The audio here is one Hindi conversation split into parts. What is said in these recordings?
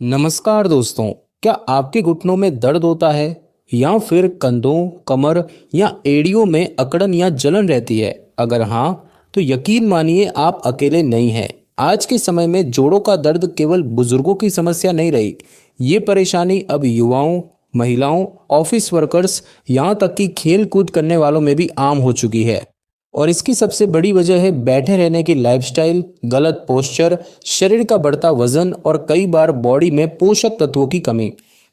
नमस्कार दोस्तों। क्या आपके घुटनों में दर्द होता है या फिर कंधों, कमर या एड़ियों में अकड़न या जलन रहती है? अगर हाँ, तो यकीन मानिए आप अकेले नहीं हैं। आज के समय में जोड़ों का दर्द केवल बुजुर्गों की समस्या नहीं रही। ये परेशानी अब युवाओं, महिलाओं, ऑफिस वर्कर्स, यहाँ तक कि खेल कूद करने वालों में भी आम हो चुकी है। और इसकी सबसे बड़ी वजह है बैठे रहने की लाइफस्टाइल, गलत पोस्चर, शरीर का बढ़ता वजन और कई बार बॉडी में पोषक तत्वों की कमी।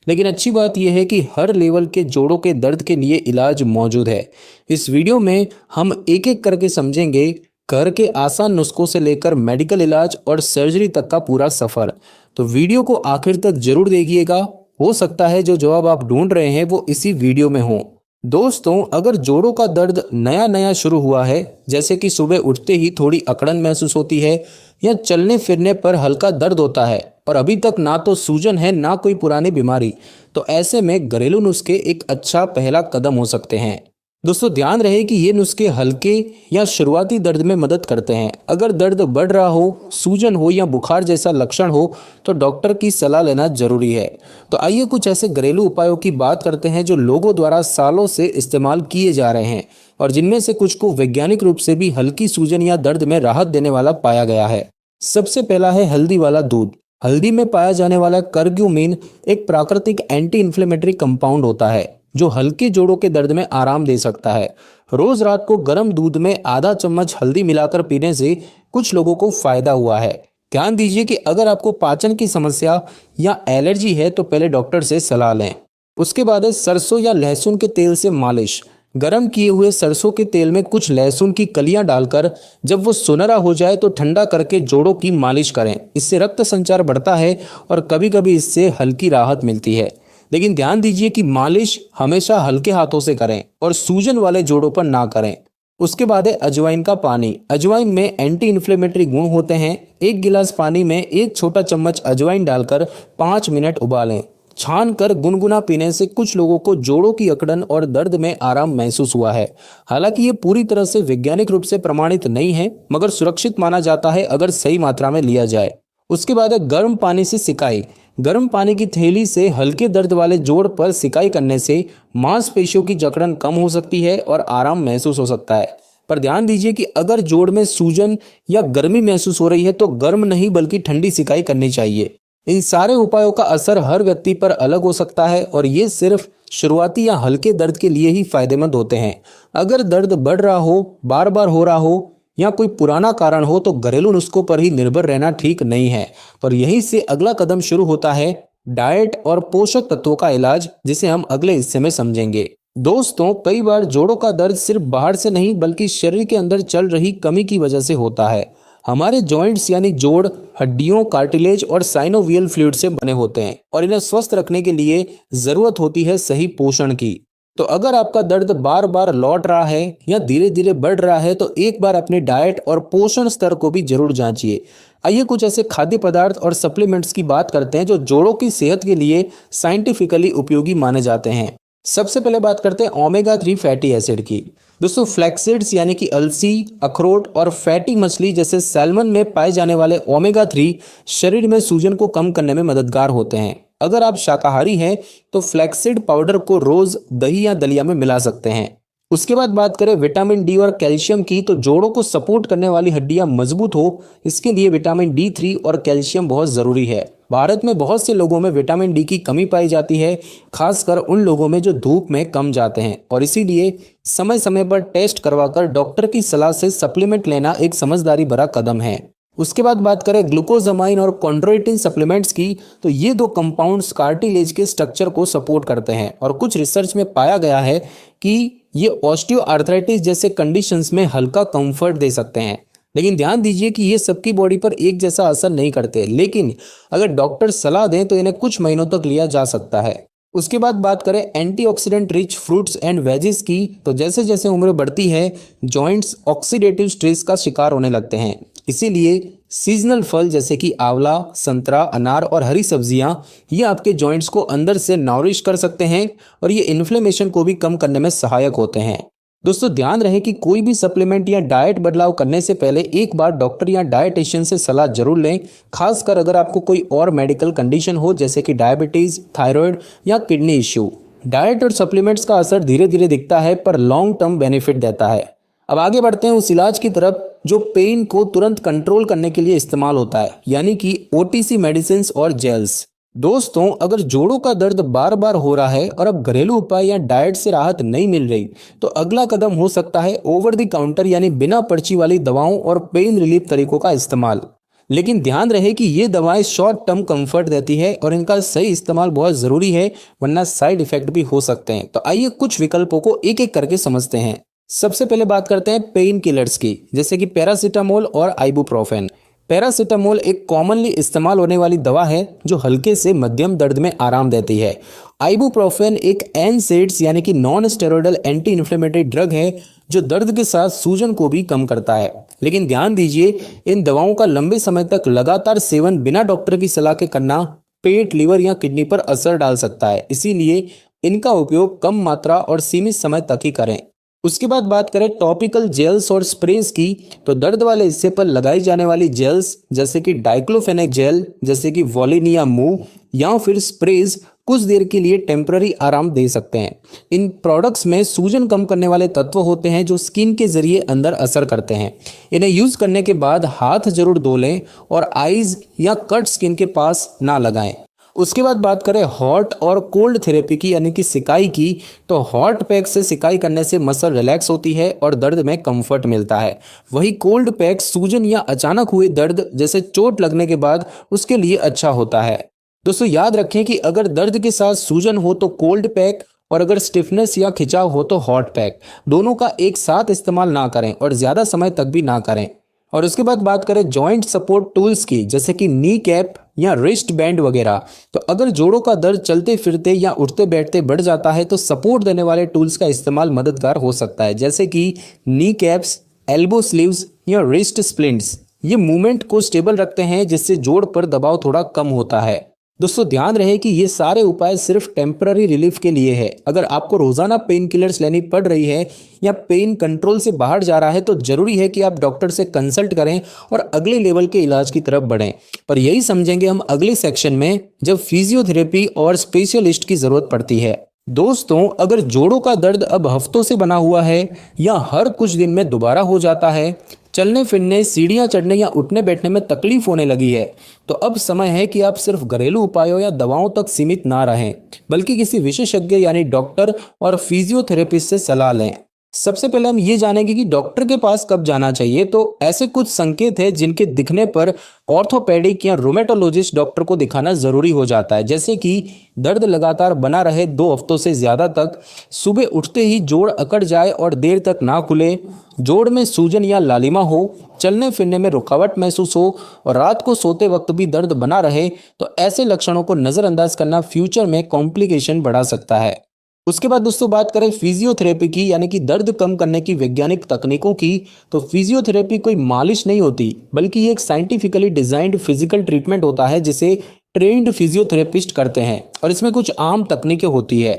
लेकिन अच्छी बात यह है कि हर लेवल के जोड़ों के दर्द के लिए इलाज मौजूद है। इस वीडियो में हम एक एक करके समझेंगे घर के आसान नुस्खों से लेकर मेडिकल इलाज और सर्जरी तक का पूरा सफर। तो वीडियो को आखिर तक जरूर देखिएगा। हो सकता है जो जवाब आप ढूंढ रहे हैं वो इसी वीडियो में हो। दोस्तों, अगर जोड़ों का दर्द नया नया शुरू हुआ है, जैसे कि सुबह उठते ही थोड़ी अकड़न महसूस होती है या चलने फिरने पर हल्का दर्द होता है और अभी तक ना तो सूजन है ना कोई पुरानी बीमारी, तो ऐसे में घरेलू नुस्खे एक अच्छा पहला कदम हो सकते हैं। दोस्तों, ध्यान रहे कि ये नुस्खे हल्के या शुरुआती दर्द में मदद करते हैं। अगर दर्द बढ़ रहा हो, सूजन हो या बुखार जैसा लक्षण हो तो डॉक्टर की सलाह लेना जरूरी है। तो आइए कुछ ऐसे घरेलू उपायों की बात करते हैं जो लोगों द्वारा सालों से इस्तेमाल किए जा रहे हैं और जिनमें से कुछ को वैज्ञानिक रूप से भी हल्की सूजन या दर्द में राहत देने वाला पाया गया है। सबसे पहला है हल्दी वाला दूध। हल्दी में पाया जाने वाला करक्यूमिन एक प्राकृतिक एंटी इन्फ्लेमेटरी कंपाउंड होता है जो हल्के जोड़ों के दर्द में आराम दे सकता है। रोज रात को गर्म दूध में आधा चम्मच हल्दी मिलाकर पीने से कुछ लोगों को फायदा हुआ है। ध्यान दीजिए कि अगर आपको पाचन की समस्या या एलर्जी है तो पहले डॉक्टर से सलाह लें। उसके बाद है सरसों या लहसुन के तेल से मालिश। गर्म किए हुए सरसों के तेल में कुछ लहसुन की कलियां डालकर जब वो सुनहरा हो जाए तो ठंडा करके जोड़ों की मालिश करें। इससे रक्त संचार बढ़ता है और कभी कभी इससे हल्की राहत मिलती है। लेकिन ध्यान दीजिए कि मालिश हमेशा हल्के हाथों से करें और सूजन वाले जोड़ों पर ना करें। उसके बाद है अजवाइन का पानी। अजवाइन में एंटी इन्फ्लेमेटरी गुण होते हैं। एक गिलास पानी में एक छोटा चम्मच अजवाइन डालकर 5 मिनट उबालें। छान कर गुनगुना पीने से कुछ लोगों को जोड़ों की अकड़न और दर्द में आराम महसूस हुआ है। हालांकि ये पूरी तरह से वैज्ञानिक रूप से प्रमाणित नहीं है, मगर सुरक्षित माना जाता है अगर सही मात्रा में लिया जाए। उसके बाद है गर्म पानी से सिकाई। गर्म पानी की थैली से हल्के दर्द वाले जोड़ पर सिकाई करने से मांसपेशियों की जकड़न कम हो सकती है और आराम महसूस हो सकता है। पर ध्यान दीजिए कि अगर जोड़ में सूजन या गर्मी महसूस हो रही है तो गर्म नहीं बल्कि ठंडी सिकाई करनी चाहिए। इन सारे उपायों का असर हर व्यक्ति पर अलग हो सकता है और ये सिर्फ शुरुआती या हल्के दर्द के लिए ही फायदेमंद होते हैं। अगर दर्द बढ़ रहा हो, बार बार हो रहा हो या कोई पुराना कारण हो तो घरेलू नुस्खों पर ही निर्भर रहना ठीक नहीं है। पर यहीं से अगला कदम शुरू होता है डाइट और पोषक तत्वों का इलाज, जिसे हम अगले हिस्से में समझेंगे। दोस्तों, कई बार जोड़ों का दर्द सिर्फ बाहर से नहीं बल्कि शरीर के अंदर चल रही कमी की वजह से होता है। हमारे जॉइंट्स यानी जोड़ हड्डियों, कार्टिलेज और साइनोवियल फ्लूइड से बने होते हैं और इन्हें स्वस्थ रखने के लिए जरूरत होती है सही पोषण की। तो अगर आपका दर्द बार बार लौट रहा है या धीरे धीरे बढ़ रहा है तो एक बार अपने डाइट और पोषण स्तर को भी जरूर जांचिए। आइए कुछ ऐसे खाद्य पदार्थ और सप्लीमेंट्स की बात करते हैं जो जोड़ों की सेहत के लिए साइंटिफिकली उपयोगी माने जाते हैं। सबसे पहले बात करते हैं ओमेगा 3 फैटी एसिड की। दोस्तों, फ्लैक्सीड्स यानी कि अलसी, अखरोट और फैटी मछली जैसे सैल्मन में पाए जाने वाले ओमेगा 3 शरीर में सूजन को कम करने में मददगार होते हैं। अगर आप शाकाहारी हैं तो फ्लैक्सीड पाउडर को रोज दही या दलिया में मिला सकते हैं। उसके बाद बात करें विटामिन डी और कैल्शियम की, तो जोड़ों को सपोर्ट करने वाली हड्डियां मजबूत हो इसके लिए विटामिन D3 और कैल्शियम बहुत जरूरी है। भारत में बहुत से लोगों में विटामिन डी की कमी पाई जाती है, खासकर उन लोगों में जो धूप में कम जाते हैं, और इसीलिए समय समय पर टेस्ट करवाकर डॉक्टर की सलाह से सप्लीमेंट लेना एक समझदारी भरा कदम है। उसके बाद बात करें ग्लूकोजामाइन और कॉन्ड्रोइटिन सप्लीमेंट्स की, तो ये दो कंपाउंड्स कार्टिलेज के स्ट्रक्चर को सपोर्ट करते हैं और कुछ रिसर्च में पाया गया है कि ये ऑस्टियोआर्थराइटिस जैसे कंडीशंस में हल्का कंफर्ट दे सकते हैं। लेकिन ध्यान दीजिए कि ये सबकी बॉडी पर एक जैसा असर नहीं करते, लेकिन अगर डॉक्टर सलाह दें तो इन्हें कुछ महीनों तक लिया जा सकता है। उसके बाद बात करें antioxidant rich fruits and wages की, तो जैसे जैसे उम्र बढ़ती है जॉइंट्स ऑक्सीडेटिव स्ट्रेस का शिकार होने लगते हैं। इसीलिए सीजनल फल जैसे कि आंवला, संतरा, अनार और हरी सब्जियां ये आपके जॉइंट्स को अंदर से नॉरिश कर सकते हैं और ये इन्फ्लेमेशन को भी कम करने में सहायक होते हैं। दोस्तों ध्यान रहे कि कोई भी सप्लीमेंट या डाइट बदलाव करने से पहले एक बार डॉक्टर या डाइटिशियन से सलाह जरूर लें, खासकर अगर आपको कोई और मेडिकल कंडीशन हो जैसे कि डायबिटीज, थायराइड या किडनी इश्यू। डाइट और सप्लीमेंट्स का असर धीरे धीरे दिखता है पर लॉन्ग टर्म बेनिफिट देता है। अब आगे बढ़ते हैं उस इलाज की तरफ जो पेन को तुरंत कंट्रोल करने के लिए इस्तेमाल होता है, यानी कि ओटीसी मेडिसिन और जेल्स। दोस्तों अगर जोड़ों का दर्द बार बार हो रहा है और अब घरेलू उपाय या डाइट से राहत नहीं मिल रही, तो अगला कदम हो सकता है ओवर द काउंटर यानी बिना पर्ची वाली दवाओं और पेन रिलीफ तरीकों का इस्तेमाल। लेकिन ध्यान रहे कि ये दवाएं शॉर्ट टर्म कंफर्ट देती है और इनका सही इस्तेमाल बहुत ज़रूरी है, वरना साइड इफेक्ट भी हो सकते हैं। तो आइए कुछ विकल्पों को एक एक करके समझते हैं। सबसे पहले बात करते हैं पेन किलर्स की, जैसे कि पैरासीटामोल और आइबुप्रोफेन। पैरासीटामोल एक कॉमनली इस्तेमाल होने वाली दवा है जो हल्के से मध्यम दर्द में आराम देती है। आइबुप्रोफेन एक एनसेड्स यानी कि non steroidal anti inflammatory drug है जो दर्द के साथ सूजन को भी कम करता है। लेकिन ध्यान दीजिए, इन दवाओं का लंबे समय तक लगातार सेवन बिना डॉक्टर की सलाह के करना पेट, लिवर या किडनी पर असर डाल सकता है। इसीलिए इनका उपयोग कम मात्रा और सीमित समय तक ही करें। उसके बाद बात करें टॉपिकल जेल्स और स्प्रेज की, तो दर्द वाले हिस्से पर लगाई जाने वाली जेल्स जैसे कि डाइक्लोफेनेक जेल, जैसे कि वॉलिनिया मूव या फिर स्प्रेज कुछ देर के लिए टेम्पररी आराम दे सकते हैं। इन प्रोडक्ट्स में सूजन कम करने वाले तत्व होते हैं जो स्किन के जरिए अंदर असर करते हैं। इन्हें यूज करने के बाद हाथ जरूर धो लें और आईज या कट स्किन के पास ना लगाएं। उसके बाद बात करें हॉट और कोल्ड थेरेपी की, यानी कि सिकाई की, तो हॉट पैक से सिकाई करने से मसल रिलैक्स होती है और दर्द में कंफर्ट मिलता है। वही कोल्ड पैक सूजन या अचानक हुए दर्द जैसे चोट लगने के बाद उसके लिए अच्छा होता है। दोस्तों याद रखें कि अगर दर्द के साथ सूजन हो तो कोल्ड पैक, और अगर स्टिफनेस या खिंचाव हो तो हॉट पैक। दोनों का एक साथ इस्तेमाल ना करें और ज़्यादा समय तक भी ना करें। और उसके बाद बात करें जॉइंट सपोर्ट टूल्स की, जैसे कि नी कैप या रिस्ट बैंड वगैरह, तो अगर जोड़ों का दर्द चलते फिरते या उठते बैठते बढ़ जाता है तो सपोर्ट देने वाले टूल्स का इस्तेमाल मददगार हो सकता है, जैसे कि नी कैप्स, एल्बो स्लीव्स या रिस्ट स्प्लिंट्स। ये मूवमेंट को स्टेबल रखते हैं जिससे जोड़ पर दबाव थोड़ा कम होता है। दोस्तों ध्यान रहे कि ये सारे उपाय सिर्फ टेम्पररी रिलीफ के लिए है। अगर आपको रोजाना पेन किलर्स लेनी पड़ रही है या पेन कंट्रोल से बाहर जा रहा है तो जरूरी है कि आप डॉक्टर से कंसल्ट करें और अगले लेवल के इलाज की तरफ बढ़ें। पर यही समझेंगे हम अगले सेक्शन में, जब फिजियोथेरेपी और स्पेशलिस्ट की जरूरत पड़ती है। दोस्तों अगर जोड़ों का दर्द अब हफ्तों से बना हुआ है या हर कुछ दिन में दोबारा हो जाता है, चलने फिरने, सीढ़ियाँ चढ़ने या उठने बैठने में तकलीफ होने लगी है, तो अब समय है कि आप सिर्फ घरेलू उपायों या दवाओं तक सीमित ना रहें, बल्कि किसी विशेषज्ञ यानी डॉक्टर और फिजियोथेरेपिस्ट से सलाह लें। सबसे पहले हम ये जानेंगे कि डॉक्टर के पास कब जाना चाहिए। तो ऐसे कुछ संकेत हैं जिनके दिखने पर ऑर्थोपेडिक या रोमेटोलॉजिस्ट डॉक्टर को दिखाना जरूरी हो जाता है, जैसे कि दर्द लगातार बना रहे 2 हफ्तों से ज्यादा तक, सुबह उठते ही जोड़ अकड़ जाए और देर तक ना खुले, जोड़ में सूजन या लालिमा हो, चलने फिरने में रुकावट महसूस हो और रात को सोते वक्त भी दर्द बना रहे, तो ऐसे लक्षणों को नज़रअंदाज करना फ्यूचर में कॉम्प्लिकेशन बढ़ा सकता है। उसके बाद दोस्तों बात करें फिजियोथेरेपी की, यानी कि दर्द कम करने की वैज्ञानिक तकनीकों की, तो फिजियोथेरेपी कोई मालिश नहीं होती, बल्कि ये एक साइंटिफिकली डिजाइंड फिजिकल ट्रीटमेंट होता है जिसे ट्रेन्ड फिजियोथेरेपिस्ट करते हैं। और इसमें कुछ आम तकनीकें होती है,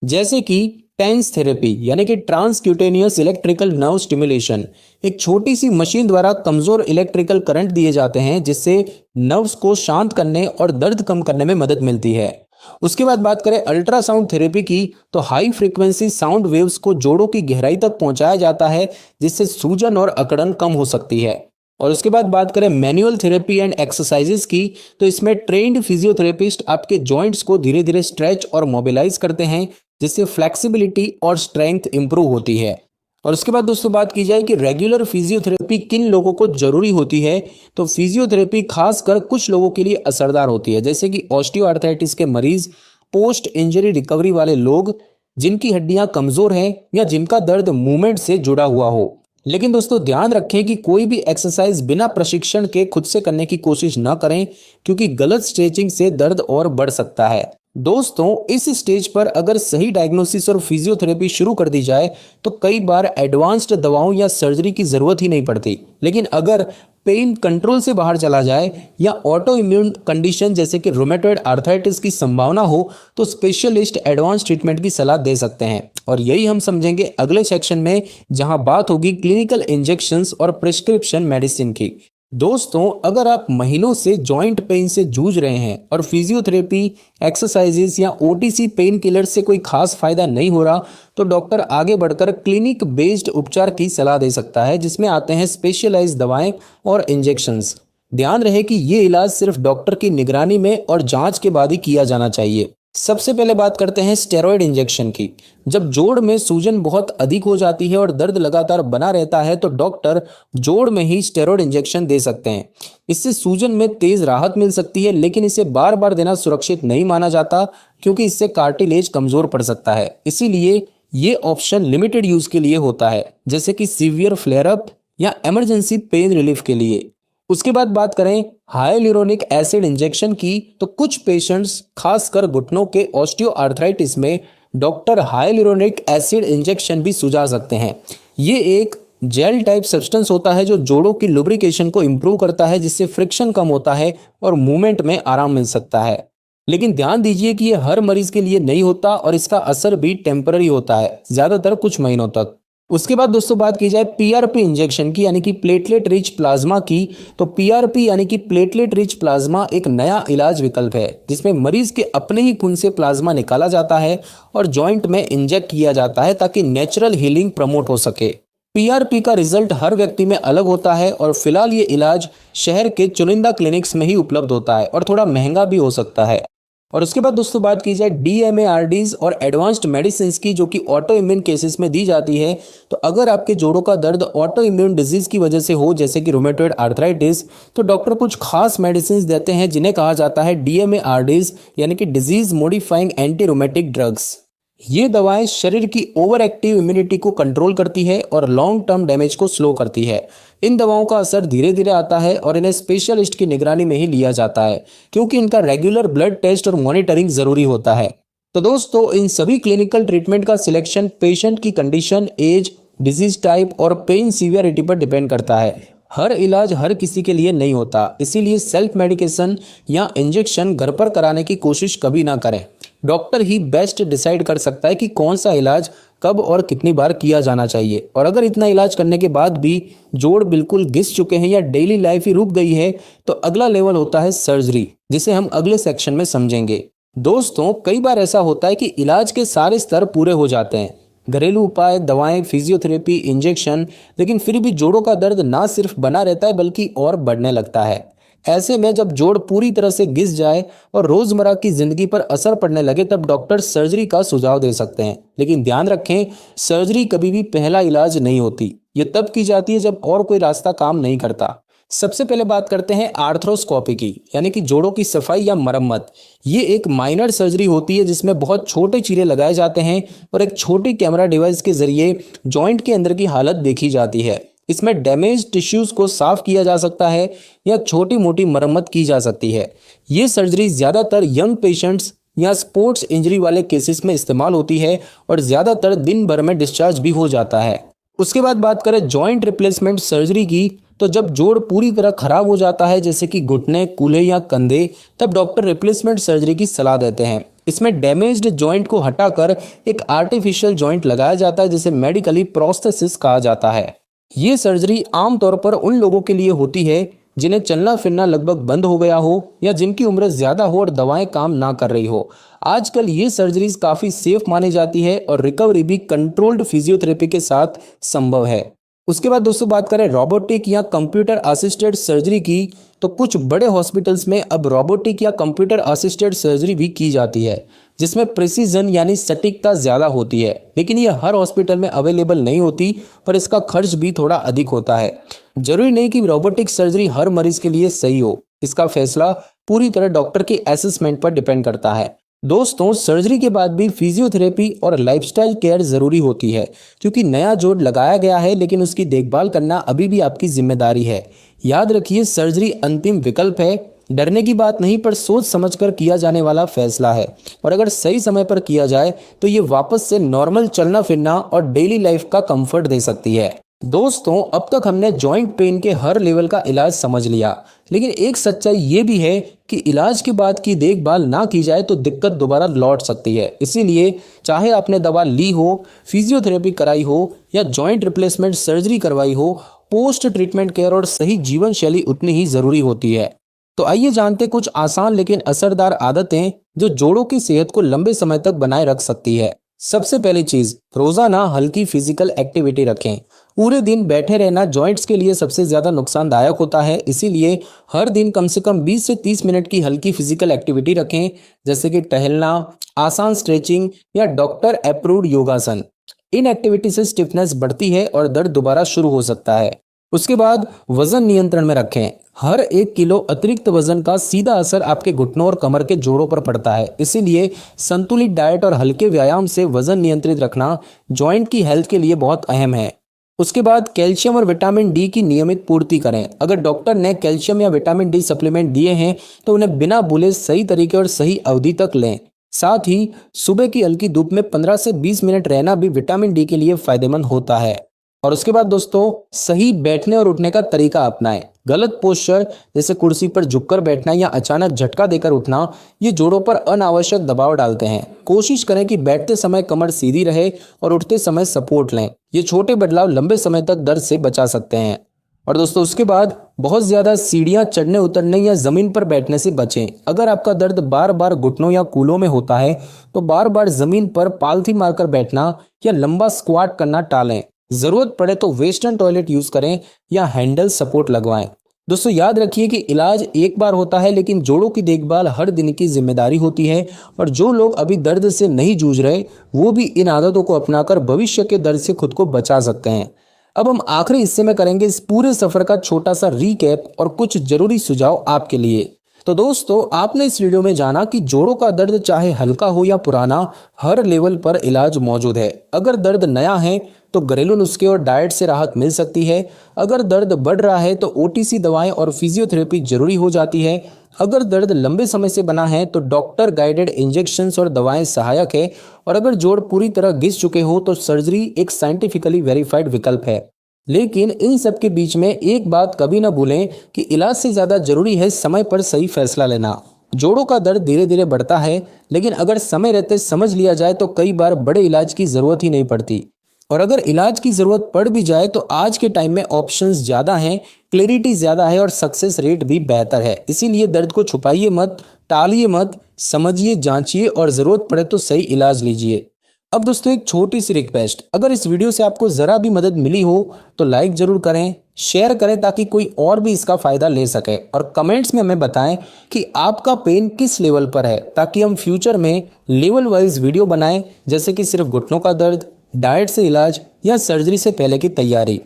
जैसे कि टेंस थेरेपी यानी कि ट्रांसक्यूटेनियस इलेक्ट्रिकल नर्व स्टिमुलेशन। एक छोटी सी मशीन द्वारा कमजोर इलेक्ट्रिकल करंट दिए जाते हैं जिससे नर्व्स को शांत करने और दर्द कम करने में मदद मिलती है। उसके बाद बात करें अल्ट्रासाउंड थेरेपी की, तो हाई फ्रीक्वेंसी साउंड वेव्स को जोड़ों की गहराई तक पहुंचाया जाता है जिससे सूजन और अकड़न कम हो सकती है। और उसके बाद बात करें मैनुअल थेरेपी एंड एक्सरसाइजेस की, तो इसमें ट्रेन्ड फिजियोथेरेपिस्ट आपके जॉइंट्स को धीरे धीरे स्ट्रेच और मोबिलाइज करते हैं जिससे फ्लेक्सिबिलिटी और स्ट्रेंथ इंप्रूव होती है। और उसके बाद दोस्तों बात की जाए कि रेगुलर फिजियोथेरेपी किन लोगों को जरूरी होती है, तो फिजियोथेरेपी खासकर कुछ लोगों के लिए असरदार होती है, जैसे कि ऑस्टियोआर्थराइटिस के मरीज, पोस्ट इंजरी रिकवरी वाले लोग, जिनकी हड्डियां कमजोर हैं या जिनका दर्द मूवमेंट से जुड़ा हुआ हो। लेकिन दोस्तों ध्यान रखें कि कोई भी एक्सरसाइज बिना प्रशिक्षण के खुद से करने की कोशिश न करें, क्योंकि गलत स्ट्रेचिंग से दर्द और बढ़ सकता है। दोस्तों इस स्टेज पर अगर सही डायग्नोसिस और फिजियोथेरेपी शुरू कर दी जाए तो कई बार एडवांस्ड दवाओं या सर्जरी की जरूरत ही नहीं पड़ती। लेकिन अगर पेन कंट्रोल से बाहर चला जाए या ऑटो इम्यून कंडीशन जैसे कि रोमेटॉइड आर्थराइटिस की संभावना हो तो स्पेशलिस्ट एडवांस ट्रीटमेंट की सलाह दे सकते हैं। और यही हम समझेंगे अगले सेक्शन में, जहां बात होगी क्लिनिकल इंजेक्शंस और प्रिस्क्रिप्शन मेडिसिन की। दोस्तों, अगर आप महीनों से जॉइंट पेन से जूझ रहे हैं और फिजियोथेरेपी, एक्सरसाइजेस या ओटीसी पेन किलर से कोई खास फायदा नहीं हो रहा, तो डॉक्टर आगे बढ़कर क्लिनिक बेस्ड उपचार की सलाह दे सकता है, जिसमें आते हैं स्पेशलाइज्ड दवाएं और इंजेक्शंस। ध्यान रहे कि ये इलाज सिर्फ डॉक्टर की निगरानी में और जांच के बाद ही किया जाना चाहिए। सबसे पहले बात करते हैं स्टेरॉयड इंजेक्शन की। जब जोड़ में सूजन बहुत अधिक हो जाती है और दर्द लगातार बना रहता है तो डॉक्टर जोड़ में ही स्टेरॉयड इंजेक्शन दे सकते हैं। इससे सूजन में तेज राहत मिल सकती है, लेकिन इसे बार बार देना सुरक्षित नहीं माना जाता, क्योंकि इससे कार्टिलेज कमजोर पड़ सकता है। इसीलिए ये ऑप्शन लिमिटेड यूज के लिए होता है, जैसे कि सीवियर फ्लेयर अप या इमरजेंसी पेन रिलीफ के लिए। उसके बाद बात करें हाइलुरोनिक एसिड इंजेक्शन की, तो कुछ पेशेंट्स खासकर घुटनों के ऑस्टियोआर्थराइटिस में डॉक्टर हाइलुरोनिक एसिड इंजेक्शन भी सुझा सकते हैं। ये एक जेल टाइप सब्सटेंस होता है जो जोड़ों की लुब्रिकेशन को इम्प्रूव करता है, जिससे फ्रिक्शन कम होता है और मूवमेंट में आराम मिल सकता है। लेकिन ध्यान दीजिए कि यह हर मरीज के लिए नहीं होता और इसका असर भी टेम्पररी होता है, ज्यादातर कुछ महीनों तक। उसके बाद दोस्तों बात की जाए पीआरपी इंजेक्शन की, यानी कि प्लेटलेट रिच प्लाज्मा की, तो पीआरपी यानी कि प्लेटलेट रिच प्लाज्मा एक नया इलाज विकल्प है, जिसमें मरीज के अपने ही खून से प्लाज्मा निकाला जाता है और जॉइंट में इंजेक्ट किया जाता है ताकि नेचुरल हीलिंग प्रमोट हो सके। पीआरपी का रिजल्ट हर व्यक्ति में अलग होता है और फिलहाल ये इलाज शहर के चुनिंदा क्लिनिक्स में ही उपलब्ध होता है और थोड़ा महंगा भी हो सकता है। और उसके बाद दोस्तों बात की जाए डीएमएआरडीज और एडवांस्ड मेडिसिन की, जो कि ऑटो इम्यून केसेस में दी जाती है। तो अगर आपके जोड़ों का दर्द ऑटो इम्यून डिजीज की वजह से हो, जैसे कि रोमेटॉइड आर्थराइटिस, तो डॉक्टर कुछ खास मेडिसिन देते हैं जिन्हें कहा जाता है डीएमएआरडीज, यानी कि disease modifying anti rheumatic drugs. ये दवाएं शरीर की ओवर एक्टिव इम्यूनिटी को कंट्रोल करती है और लॉन्ग टर्म डैमेज को स्लो करती है। इन दवाओं का असर धीरे धीरे आता है और इन्हें स्पेशलिस्ट की निगरानी में ही लिया जाता है, क्योंकि इनका रेगुलर ब्लड टेस्ट और मॉनिटरिंग जरूरी होता है। तो दोस्तों, इन सभी क्लिनिकल ट्रीटमेंट का सिलेक्शन पेशेंट की कंडीशन, एज, डिजीज टाइप और पेन सीवियरिटी पर डिपेंड करता है। हर इलाज हर किसी के लिए नहीं होता, इसीलिए सेल्फ मेडिकेशन या इंजेक्शन घर पर कराने की कोशिश कभी ना करें। डॉक्टर ही बेस्ट डिसाइड कर सकता है कि कौन सा इलाज कब और कितनी बार किया जाना चाहिए। और अगर इतना इलाज करने के बाद भी जोड़ बिल्कुल घिस चुके हैं या डेली लाइफ ही रुक गई है, तो अगला लेवल होता है सर्जरी, जिसे हम अगले सेक्शन में समझेंगे। दोस्तों, कई बार ऐसा होता है कि इलाज के सारे स्तर पूरे हो जाते हैं, घरेलू उपाय, दवाएं, फिजियोथेरेपी, इंजेक्शन, लेकिन फिर भी जोड़ों का दर्द ना सिर्फ बना रहता है बल्कि और बढ़ने लगता है। ऐसे में जब जोड़ पूरी तरह से घिस जाए और रोजमर्रा की जिंदगी पर असर पड़ने लगे, तब डॉक्टर सर्जरी का सुझाव दे सकते हैं। लेकिन ध्यान रखें, सर्जरी कभी भी पहला इलाज नहीं होती। ये तब की जाती है जब और कोई रास्ता काम नहीं करता। सबसे पहले बात करते हैं आर्थ्रोस्कोपी की, यानी कि जोड़ों की सफाई या मरम्मत। ये एक माइनर सर्जरी होती है जिसमें बहुत छोटे चीरे लगाए जाते हैं और एक छोटी कैमरा डिवाइस के जरिए जॉइंट के अंदर की हालत देखी जाती है। इसमें डैमेज टिश्यूज को साफ किया जा सकता है या छोटी मोटी मरम्मत की जा सकती है। ये सर्जरी ज़्यादातर यंग पेशेंट्स या स्पोर्ट्स इंजरी वाले केसेस में इस्तेमाल होती है और ज़्यादातर दिन भर में डिस्चार्ज भी हो जाता है। उसके बाद बात करें जॉइंट रिप्लेसमेंट सर्जरी की, तो जब जोड़ पूरी तरह खराब हो जाता है, जैसे कि घुटने, कूल्हे या कंधे, तब डॉक्टर रिप्लेसमेंट सर्जरी की सलाह देते हैं। इसमें डैमेज्ड जॉइंट को हटाकर एक आर्टिफिशियल जॉइंट लगाया जाता है, जिसे मेडिकली प्रोस्थेसिस कहा जाता है। ये सर्जरी आमतौर पर उन लोगों के लिए होती है जिन्हें चलना फिरना लगभग बंद हो गया हो या जिनकी उम्र ज़्यादा हो और दवाएं काम ना कर रही हो। आजकल ये सर्जरीज काफ़ी सेफ मानी जाती है और रिकवरी भी कंट्रोल्ड फिजियोथेरेपी के साथ संभव है। उसके बाद दोस्तों बात करें रोबोटिक या कंप्यूटर असिस्टेड सर्जरी की, तो कुछ बड़े हॉस्पिटल्स में अब रोबोटिक या कंप्यूटर असिस्टेड सर्जरी भी की जाती है, जिसमें प्रिसीजन यानी सटीकता ज़्यादा होती है। लेकिन यह हर हॉस्पिटल में अवेलेबल नहीं होती, पर इसका खर्च भी थोड़ा अधिक होता है। जरूरी नहीं कि रोबोटिक सर्जरी हर मरीज के लिए सही हो, इसका फैसला पूरी तरह डॉक्टर के असेसमेंट पर डिपेंड करता है। दोस्तों, सर्जरी के बाद भी फिजियोथेरेपी और लाइफस्टाइल केयर ज़रूरी होती है, क्योंकि नया जोड़ लगाया गया है, लेकिन उसकी देखभाल करना अभी भी आपकी जिम्मेदारी है। याद रखिए, सर्जरी अंतिम विकल्प है, डरने की बात नहीं, पर सोच समझकर किया जाने वाला फैसला है। और अगर सही समय पर किया जाए तो ये वापस से नॉर्मल चलना फिरना और डेली लाइफ का कंफर्ट दे सकती है। दोस्तों, अब तक हमने जॉइंट पेन के हर लेवल का इलाज समझ लिया, लेकिन एक सच्चाई ये भी है कि इलाज के बाद की देखभाल ना की जाए तो दिक्कत दोबारा लौट सकती है। इसीलिए चाहे आपने दवा ली हो, फिजियोथेरेपी कराई हो या जॉइंट रिप्लेसमेंट सर्जरी करवाई हो, पोस्ट ट्रीटमेंट केयर और सही जीवन शैली उतनी ही जरूरी होती है। तो आइए जानते कुछ आसान लेकिन असरदार आदतें जो जोड़ों की सेहत को लंबे समय तक बनाए रख सकती है। सबसे पहली चीज, रोजाना हल्की फिजिकल एक्टिविटी रखें। पूरे दिन बैठे रहना जॉइंट्स के लिए सबसे ज्यादा नुकसानदायक होता है, इसीलिए हर दिन कम से कम 20 से 30 मिनट की हल्की फिजिकल एक्टिविटी रखें, जैसे कि टहलना, आसान स्ट्रेचिंग या डॉक्टर अप्रूव्ड योगासन। इन एक्टिविटी से स्टिफनेस बढ़ती है और दर्द दोबारा शुरू हो सकता है। उसके बाद वजन नियंत्रण में रखें। हर 1 किलो अतिरिक्त वजन का सीधा असर आपके घुटनों और कमर के जोड़ों पर पड़ता है, इसीलिए संतुलित डाइट और हल्के व्यायाम से वजन नियंत्रित रखना जॉइंट की हेल्थ के लिए बहुत अहम है। उसके बाद कैल्शियम और विटामिन डी की नियमित पूर्ति करें। अगर डॉक्टर ने कैल्शियम या विटामिन डी सप्लीमेंट दिए हैं तो उन्हें बिना भूले सही तरीके और सही अवधि तक लें। साथ ही सुबह की हल्की धूप में 15 से 20 मिनट रहना भी विटामिन डी के लिए फायदेमंद होता है। और उसके बाद दोस्तों, सही बैठने और उठने का तरीका अपनाएं। गलत पोस्चर जैसे कुर्सी पर झुककर बैठना या अचानक झटका देकर उठना, ये जोड़ों पर अनावश्यक दबाव डालते हैं। कोशिश करें कि बैठते समय कमर सीधी रहे और उठते समय सपोर्ट लें। ये छोटे बदलाव लंबे समय तक दर्द से बचा सकते हैं। और दोस्तों, उसके बाद बहुत ज़्यादा सीढ़ियाँ चढ़ने उतरने या ज़मीन पर बैठने से बचें। अगर आपका दर्द बार बार घुटनों या कूल्हों में होता है तो बार बार ज़मीन पर पालथी मारकर बैठना या लंबा स्क्वाट करना टालें। ज़रूरत पड़े तो वेस्टर्न टॉयलेट यूज़ करें या हैंडल सपोर्ट लगवाएं। दोस्तों, याद रखिए कि इलाज एक बार होता है, लेकिन जोड़ों की देखभाल हर दिन की जिम्मेदारी होती है। और जो लोग अभी दर्द से नहीं जूझ रहे, वो भी इन आदतों को अपनाकर भविष्य के दर्द से खुद को बचा सकते हैं। अब हम आखिरी हिस्से में करेंगे इस पूरे सफर का छोटा सा रीकैप और कुछ जरूरी सुझाव आपके लिए। तो दोस्तों, आपने इस वीडियो में जाना कि जोड़ों का दर्द चाहे हल्का हो या पुराना, हर लेवल पर इलाज मौजूद है। अगर दर्द नया है तो घरेलू नुस्खे और डाइट से राहत मिल सकती है। अगर दर्द बढ़ रहा है तो ओटीसी दवाएं और फिजियोथेरेपी जरूरी हो जाती है। अगर दर्द लंबे समय से बना है तो डॉक्टर गाइडेड इंजेक्शंस और दवाएं सहायक है। और अगर जोड़ पूरी तरह घिस चुके हो तो सर्जरी एक साइंटिफिकली वेरीफाइड विकल्प है। लेकिन इन सब के बीच में एक बात कभी ना भूलें कि इलाज से ज़्यादा जरूरी है समय पर सही फैसला लेना। जोड़ों का दर्द धीरे धीरे बढ़ता है, लेकिन अगर समय रहते समझ लिया जाए तो कई बार बड़े इलाज की ज़रूरत ही नहीं पड़ती। और अगर इलाज की ज़रूरत पड़ भी जाए तो आज के टाइम में ऑप्शंस ज़्यादा हैं, क्लैरिटी ज़्यादा है और सक्सेस रेट भी बेहतर है। इसीलिए दर्द को छुपाइए मत, टालिए मत, समझिए, जांचिए और ज़रूरत पड़े तो सही इलाज लीजिए। अब दोस्तों, एक छोटी सी रिक्वेस्ट, अगर इस वीडियो से आपको ज़रा भी मदद मिली हो तो लाइक ज़रूर करें, शेयर करें ताकि कोई और भी इसका फ़ायदा ले सके। और कमेंट्स में हमें बताएं कि आपका पेन किस लेवल पर है, ताकि हम फ्यूचर में लेवल वाइज वीडियो बनाएं, जैसे कि सिर्फ घुटनों का दर्द, डाइट से इलाज या सर्जरी से पहले की तैयारी।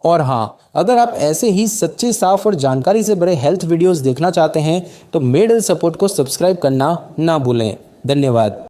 और हाँ, अगर आप ऐसे ही सच्चे, साफ और जानकारी से भरे हेल्थ वीडियोस देखना चाहते हैं तो मेड हेल्थ सपोर्ट को सब्सक्राइब करना ना भूलें। धन्यवाद।